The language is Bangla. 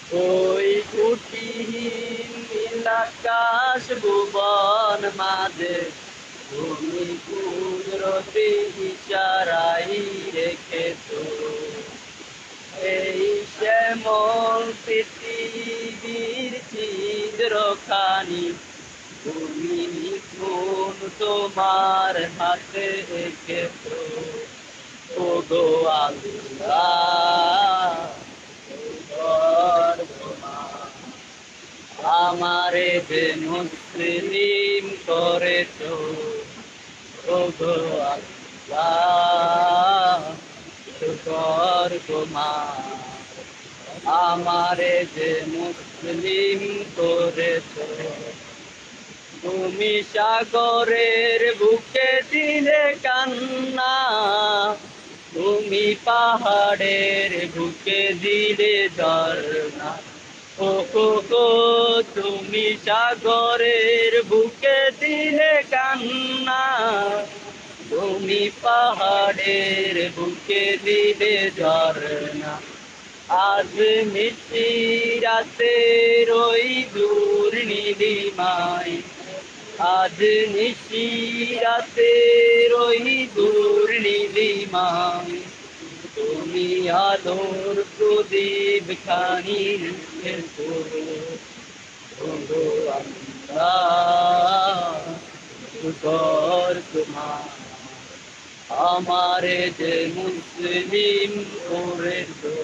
ওই কুটিহীন নীল আকাশ ভুবন মাঝে তুমি কুদরতি ইশারাই রেখেছো এই শ্যামল পৃথিবীর ছিদ্রখানি তুমি নিপুণ তোমার হাতে এঁকেছো ও গো আল্লাহ আমারে যে মুসলিম করেছো ও গো আল্লাহ শুকর তোমার আমারে যে মুসলিম করেছো তুমি সাগরের বুকে দিলে কান্না তুমি পাহাড়ের বুকে দিলে ঝর্ণা ও গো গো তুমি সাগরের বুকে দিলে কান্না তুমি পাহাড়ের বুকে দিলে ঝর্ণা আজ মিষ্টি রাতের ওই দূর নীলিমায় আজ নিশি রাতের ওই দূর নীলিমায় তুমি আলোর প্রদীপ খানি শুকর তোমার আমারে যে মুসলিম করেছো